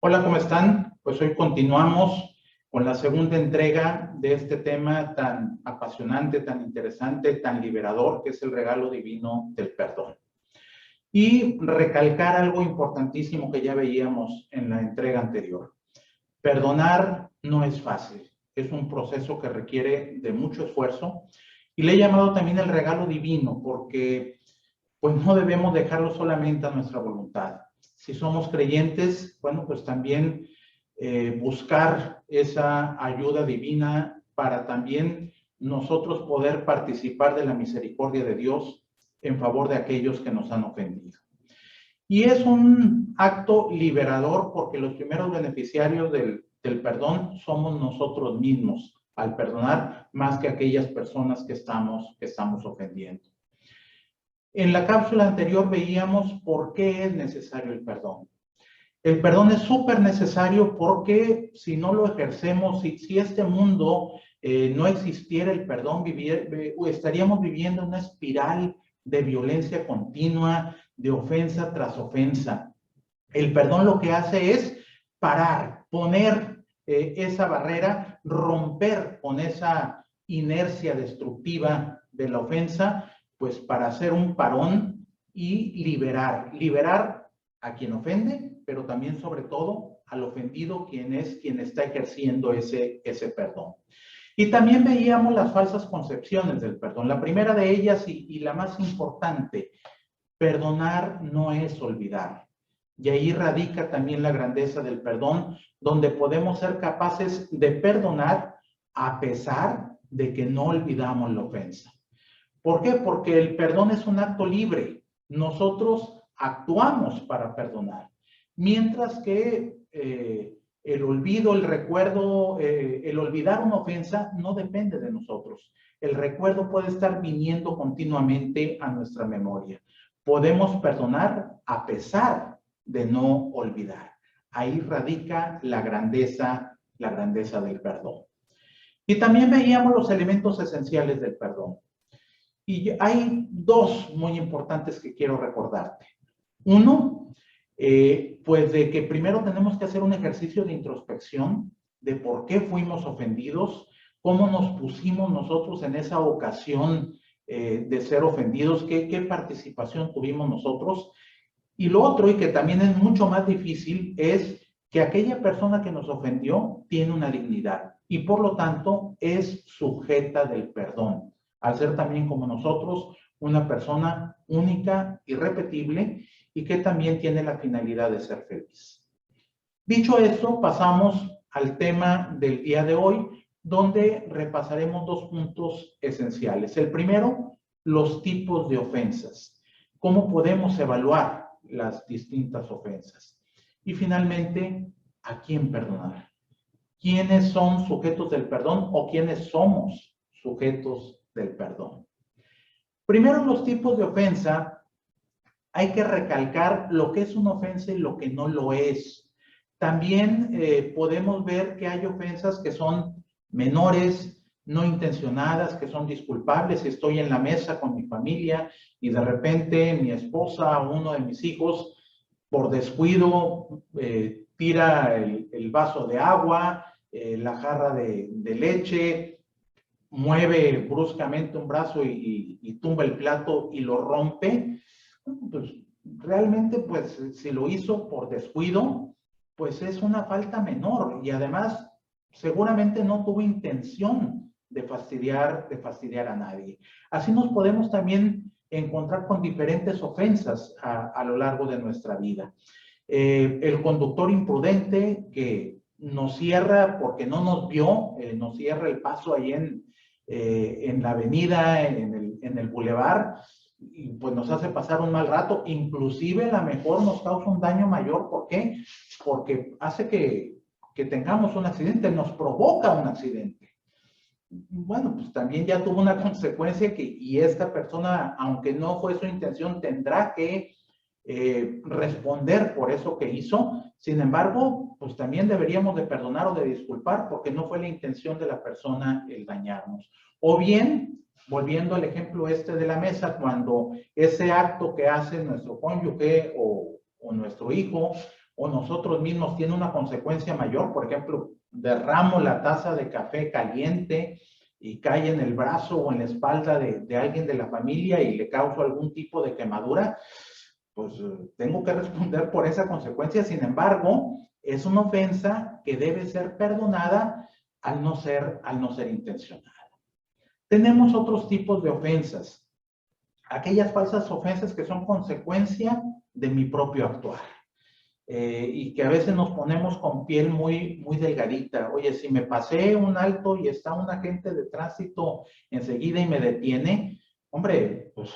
Hola, ¿cómo están? Pues hoy continuamos con la segunda entrega de este tema tan apasionante, tan interesante, tan liberador, que es el regalo divino del perdón. Y recalcar algo importantísimo que ya veíamos en la entrega anterior. Perdonar no es fácil, es un proceso que requiere de mucho esfuerzo y le he llamado también el regalo divino porque pues no debemos dejarlo solamente a nuestra voluntad. Si somos creyentes, bueno, pues también buscar esa ayuda divina para también nosotros poder participar de la misericordia de Dios en favor de aquellos que nos han ofendido. Y es un acto liberador porque los primeros beneficiarios del perdón somos nosotros mismos al perdonar más que aquellas personas que estamos ofendiendo. En la cápsula anterior veíamos por qué es necesario el perdón. El perdón es súper necesario porque si no lo ejercemos, si este mundo no existiera el perdón, estaríamos viviendo una espiral de violencia continua, de ofensa tras ofensa. El perdón lo que hace es parar, poner esa barrera, romper con esa inercia destructiva de la ofensa, pues para hacer un parón y liberar a quien ofende, pero también sobre todo al ofendido, quien está ejerciendo ese perdón. Y también veíamos las falsas concepciones del perdón. La primera de ellas y la más importante, perdonar no es olvidar. Y ahí radica también la grandeza del perdón, donde podemos ser capaces de perdonar a pesar de que no olvidamos la ofensa. ¿Por qué? Porque el perdón es un acto libre. Nosotros actuamos para perdonar. Mientras que el olvido, el recuerdo, el olvidar una ofensa no depende de nosotros. El recuerdo puede estar viniendo continuamente a nuestra memoria. Podemos perdonar a pesar de no olvidar. Ahí radica la grandeza del perdón. Y también veíamos los elementos esenciales del perdón. Y hay dos muy importantes que quiero recordarte. Uno, pues de que primero tenemos que hacer un ejercicio de introspección de por qué fuimos ofendidos, cómo nos pusimos nosotros en esa ocasión de ser ofendidos, qué participación tuvimos nosotros. Y lo otro, y que también es mucho más difícil, es que aquella persona que nos ofendió tiene una dignidad y por lo tanto es sujeta del perdón, al ser también como nosotros una persona única, irrepetible y que también tiene la finalidad de ser feliz. Dicho esto, pasamos al tema del día de hoy, donde repasaremos dos puntos esenciales. El primero, los tipos de ofensas. ¿Cómo podemos evaluar las distintas ofensas? Y finalmente, ¿a quién perdonar? ¿Quiénes son sujetos del perdón o quiénes somos sujetos del perdón? Primero, los tipos de ofensa. Hay que recalcar lo que es una ofensa y lo que no lo es. También podemos ver que hay ofensas que son menores, no intencionadas, que son disculpables. Si estoy en la mesa con mi familia y de repente mi esposa o uno de mis hijos, por descuido, tira el vaso de agua, la jarra de leche, mueve bruscamente un brazo y tumba el plato y lo rompe, pues realmente, pues si lo hizo por descuido, pues es una falta menor y además seguramente no tuvo intención de fastidiar a nadie. Así nos podemos también encontrar con diferentes ofensas a lo largo de nuestra vida. El conductor imprudente que nos cierra porque no nos vio, nos cierra el paso ahí en la avenida, en el bulevar, y pues nos hace pasar un mal rato, inclusive a lo mejor nos causa un daño mayor. ¿Por qué? Porque hace que tengamos un accidente, nos provoca un accidente. Bueno, pues también ya tuvo una consecuencia y esta persona, aunque no fue su intención, tendrá que responder por eso que hizo. Sin embargo, pues también deberíamos de perdonar o de disculpar porque no fue la intención de la persona el dañarnos. O bien, volviendo al ejemplo este de la mesa, cuando ese acto que hace nuestro cónyuge o nuestro hijo, o nosotros mismos tiene una consecuencia mayor. Por ejemplo, derramo la taza de café caliente y cae en el brazo o en la espalda de alguien de la familia y le causo algún tipo de quemadura, pues tengo que responder por esa consecuencia. Sin embargo, es una ofensa que debe ser perdonada al no ser intencionada. Tenemos otros tipos de ofensas. Aquellas falsas ofensas que son consecuencia de mi propio actuar. Y que a veces nos ponemos con piel muy delgadita. Oye, si me pasé un alto y está un agente de tránsito enseguida y me detiene, hombre, pues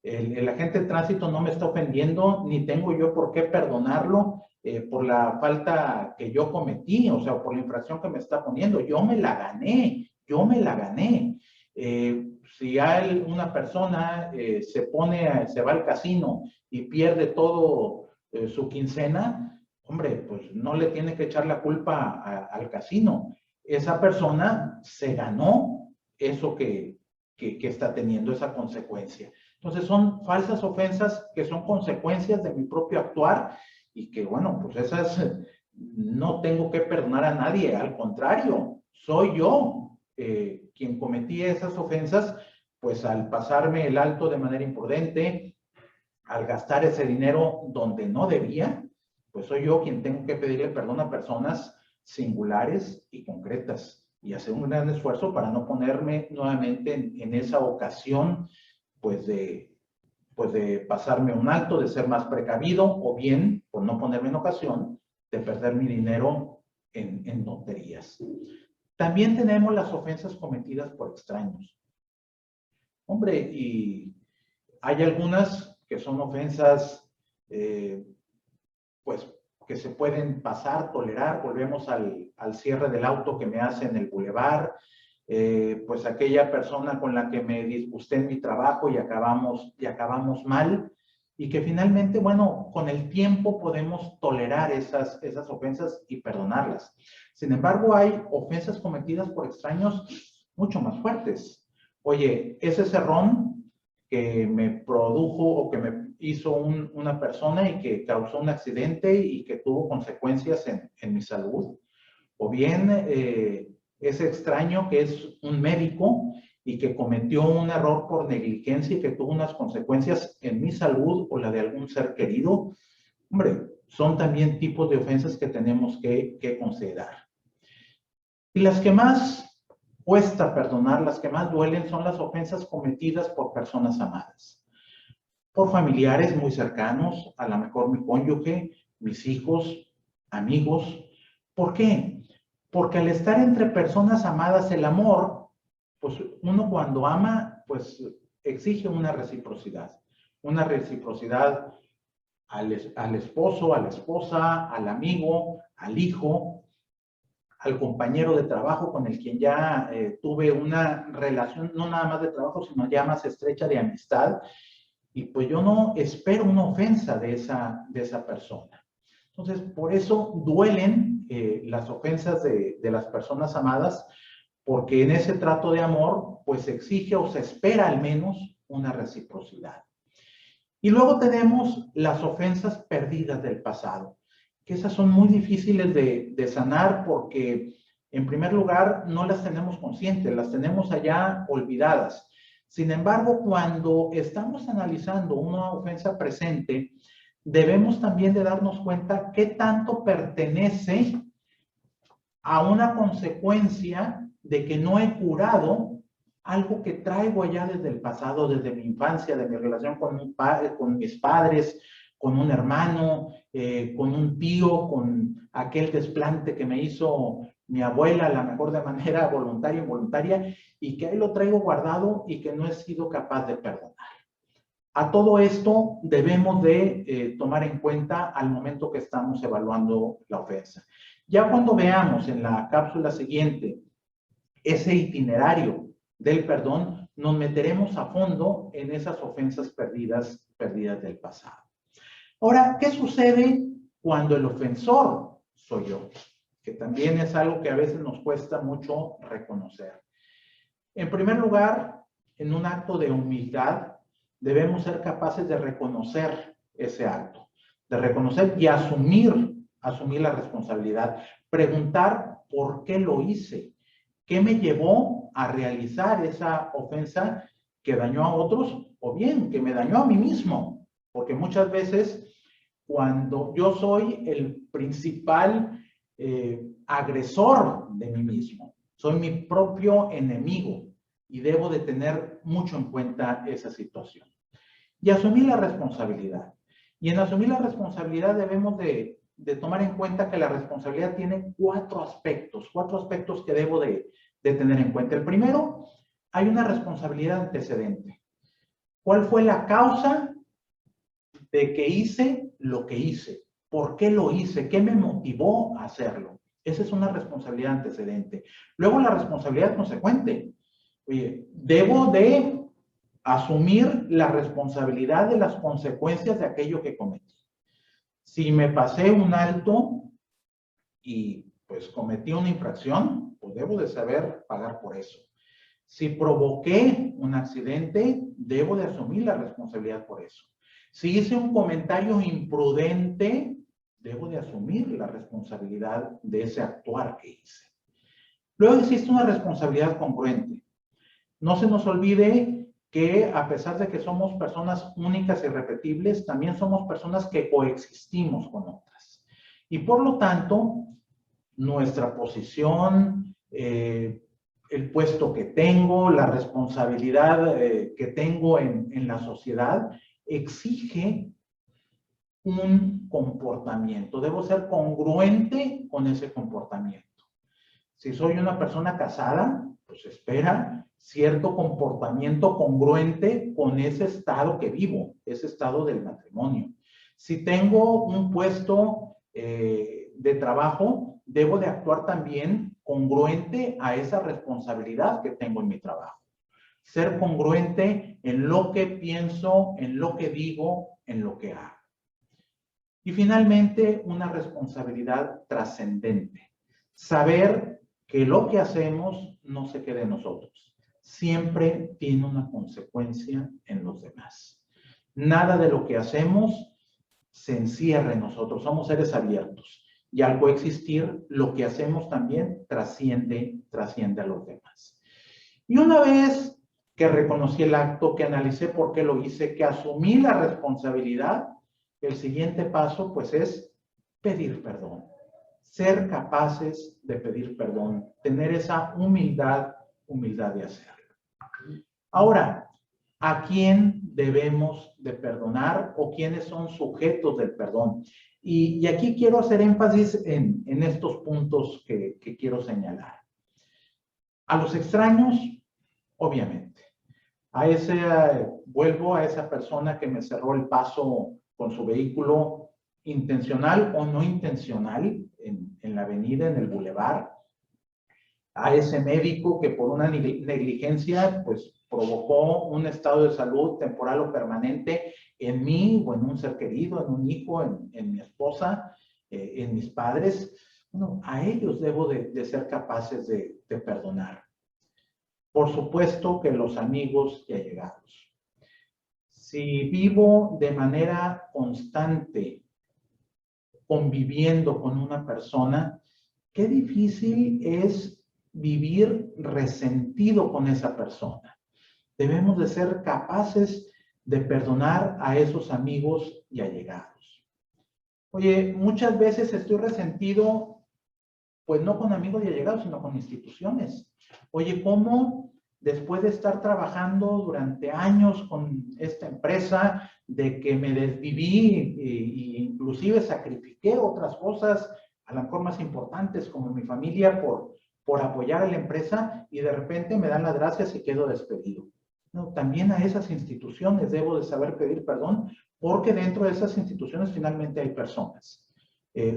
el agente de tránsito no me está ofendiendo, ni tengo yo por qué perdonarlo por la falta que yo cometí, o sea, por la infracción que me está poniendo. Yo me la gané, yo me la gané. Si hay una persona se va al casino y pierde todo su quincena, hombre, pues no le tiene que echar la culpa al casino. Esa persona se ganó eso que está teniendo, esa consecuencia. Entonces son falsas ofensas que son consecuencias de mi propio actuar y que, bueno, pues esas no tengo que perdonar a nadie, al contrario, soy yo quien cometí esas ofensas, pues al pasarme el alto de manera imprudente, al gastar ese dinero donde no debía, pues soy yo quien tengo que pedirle perdón a personas singulares y concretas y hacer un gran esfuerzo para no ponerme nuevamente en esa ocasión, pues de pasarme un alto, de ser más precavido o bien, por no ponerme en ocasión, de perder mi dinero en tonterías. También tenemos las ofensas cometidas por extraños. Hombre, y hay algunas que son ofensas, pues, que se pueden pasar, tolerar. Volvemos al cierre del auto que me hace en el bulevar, pues aquella persona con la que me disgusté en mi trabajo y acabamos mal, y que finalmente, bueno, con el tiempo podemos tolerar esas ofensas y perdonarlas. Sin embargo, hay ofensas cometidas por extraños mucho más fuertes. Oye, ese cerrón que me produjo o que me hizo una persona y que causó un accidente y que tuvo consecuencias en mi salud, o bien ese extraño que es un médico y que cometió un error por negligencia y que tuvo unas consecuencias en mi salud o la de algún ser querido. Hombre, son también tipos de ofensas que tenemos que considerar. Y las que más cuesta perdonar, las que más duelen, son las ofensas cometidas por personas amadas, por familiares muy cercanos, a lo mejor mi cónyuge, mis hijos, amigos. ¿Por qué? Porque al estar entre personas amadas, el amor, pues uno cuando ama, pues exige una reciprocidad al esposo, a la esposa, al amigo, al hijo, al compañero de trabajo con el quien ya tuve una relación, no nada más de trabajo, sino ya más estrecha de amistad, y pues yo no espero una ofensa de esa persona. Entonces, por eso duelen las ofensas de las personas amadas, porque en ese trato de amor, pues se exige o se espera al menos una reciprocidad. Y luego tenemos las ofensas perdidas del pasado, que esas son muy difíciles de sanar porque, en primer lugar, no las tenemos conscientes, las tenemos allá olvidadas. Sin embargo, cuando estamos analizando una ofensa presente, debemos también de darnos cuenta qué tanto pertenece a una consecuencia de que no he curado algo que traigo allá desde el pasado, desde mi infancia, de mi relación con mis padres, con un hermano, con un tío, con aquel desplante que me hizo mi abuela, a lo mejor de manera voluntaria o involuntaria, y que ahí lo traigo guardado y que no he sido capaz de perdonar. A todo esto debemos de tomar en cuenta al momento que estamos evaluando la ofensa. Ya cuando veamos en la cápsula siguiente ese itinerario del perdón, nos meteremos a fondo en esas ofensas perdidas del pasado. Ahora, ¿qué sucede cuando el ofensor soy yo? Que también es algo que a veces nos cuesta mucho reconocer. En primer lugar, en un acto de humildad, debemos ser capaces de reconocer ese acto, de reconocer y asumir la responsabilidad. Preguntar por qué lo hice, qué me llevó a realizar esa ofensa que dañó a otros o bien que me dañó a mí mismo. Porque muchas veces cuando yo soy el principal agresor de mí mismo, soy mi propio enemigo y debo de tener mucho en cuenta esa situación. Y asumir la responsabilidad. Y en asumir la responsabilidad debemos de tomar en cuenta que la responsabilidad tiene cuatro aspectos que debo de tener en cuenta. El primero, hay una responsabilidad antecedente. ¿Cuál fue la causa de que hice lo que hice? ¿Por qué lo hice? ¿Qué me motivó a hacerlo? Esa es una responsabilidad antecedente. Luego la responsabilidad consecuente. Oye, debo de asumir la responsabilidad de las consecuencias de aquello que cometí. Si me pasé un alto y pues cometí una infracción, pues debo de saber pagar por eso. Si provoqué un accidente, debo de asumir la responsabilidad por eso. Si hice un comentario imprudente, debo de asumir la responsabilidad de ese actuar que hice. Luego existe una responsabilidad congruente. No se nos olvide que a pesar de que somos personas únicas y irrepetibles, también somos personas que coexistimos con otras. Y por lo tanto, nuestra posición, el puesto que tengo, la responsabilidad que tengo en la sociedad, exige un comportamiento. Debo ser congruente con ese comportamiento. Si soy una persona casada, pues espera cierto comportamiento congruente con ese estado que vivo, ese estado del matrimonio. Si tengo un puesto de trabajo, debo de actuar también congruente a esa responsabilidad que tengo en mi trabajo. Ser congruente en lo que pienso, en lo que digo, en lo que hago. Y finalmente, una responsabilidad trascendente. Saber que lo que hacemos no se quede en nosotros. Siempre tiene una consecuencia en los demás. Nada de lo que hacemos se encierra en nosotros. Somos seres abiertos. Y al coexistir, lo que hacemos también trasciende a los demás. Y una vez que reconocí el acto, que analicé por qué lo hice, que asumí la responsabilidad, el siguiente paso, pues, es pedir perdón. Ser capaces de pedir perdón, tener esa humildad de hacerlo. Ahora, ¿a quién debemos de perdonar o quiénes son sujetos del perdón? Y aquí quiero hacer énfasis en estos puntos que quiero señalar. A los extraños, obviamente. Vuelvo a esa persona que me cerró el paso con su vehículo, intencional o no intencional, en la avenida, en el bulevar. A ese médico que por una negligencia, pues, provocó un estado de salud temporal o permanente en mí o en un ser querido, en un hijo, en mi esposa, en mis padres. Bueno, a ellos debo de ser capaces de perdonar. Por supuesto que los amigos y allegados. Si vivo de manera constante conviviendo con una persona, qué difícil es vivir resentido con esa persona. Debemos de ser capaces de perdonar a esos amigos y allegados. Oye, muchas veces estoy resentido, pues no con amigos y allegados, sino con instituciones. Oye, ¿cómo después de estar trabajando durante años con esta empresa, de que me desviví e inclusive sacrifiqué otras cosas, a lo mejor más importantes como mi familia, por apoyar a la empresa, y de repente me dan las gracias y quedo despedido? No, también a esas instituciones debo de saber pedir perdón, porque dentro de esas instituciones finalmente hay personas.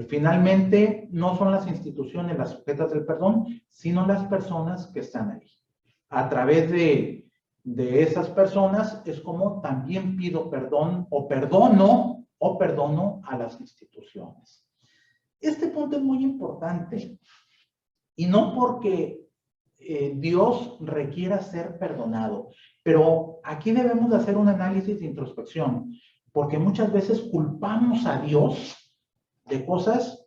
Finalmente, no son las instituciones las sujetas del perdón, sino las personas que están ahí. A través de esas personas es como también pido perdón o perdono a las instituciones. Este punto es muy importante, y no porque Dios requiera ser perdonado, pero aquí debemos de hacer un análisis de introspección. porque muchas veces culpamos a Dios de cosas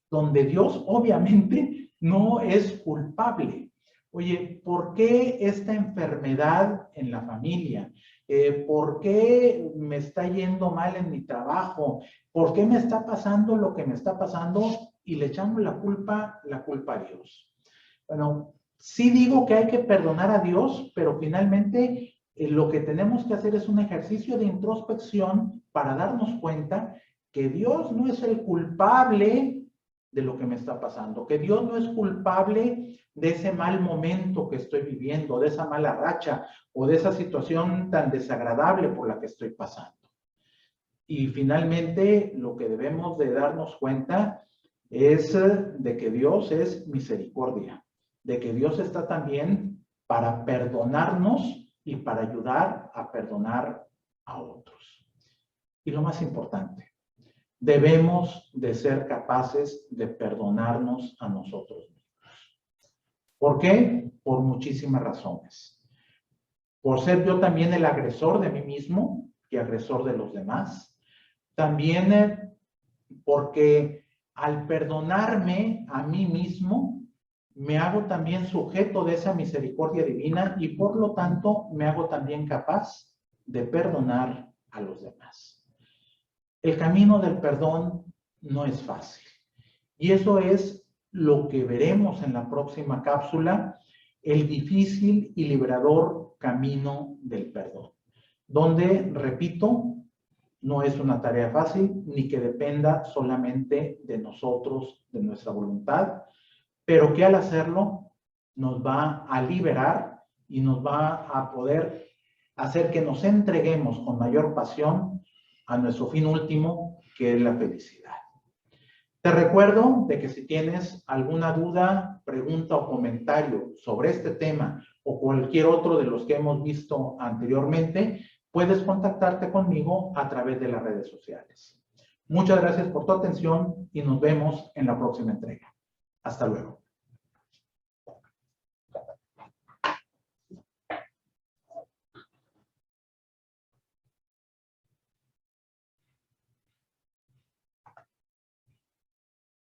donde Dios obviamente no es culpable. Oye, ¿por qué esta enfermedad en la familia? ¿Por qué me está yendo mal en mi trabajo? ¿Por qué me está pasando lo que me está pasando? Y le echamos la culpa a Dios. Bueno, sí digo que hay que perdonar a Dios, pero finalmente lo que tenemos que hacer es un ejercicio de introspección para darnos cuenta que Dios no es el culpable de lo que me está pasando, que Dios no es culpable de ese mal momento que estoy viviendo, de esa mala racha o de esa situación tan desagradable por la que estoy pasando. Y finalmente, lo que debemos de darnos cuenta es de que Dios es misericordia, de que Dios está también para perdonarnos y para ayudar a perdonar a otros. Y lo más importante, debemos de ser capaces de perdonarnos a nosotros mismos. ¿Por qué? Por muchísimas razones. Por ser yo también el agresor de mí mismo y agresor de los demás. También porque al perdonarme a mí mismo, me hago también sujeto de esa misericordia divina y por lo tanto me hago también capaz de perdonar a los demás. El camino del perdón no es fácil y eso es lo que veremos en la próxima cápsula, el difícil y liberador camino del perdón, donde, repito, no es una tarea fácil ni que dependa solamente de nosotros, de nuestra voluntad, pero que al hacerlo nos va a liberar y nos va a poder hacer que nos entreguemos con mayor pasión a nuestro fin último, que es la felicidad. Te recuerdo de que si tienes alguna duda, pregunta o comentario sobre este tema o cualquier otro de los que hemos visto anteriormente, puedes contactarte conmigo a través de las redes sociales. Muchas gracias por tu atención y nos vemos en la próxima entrega. Hasta luego.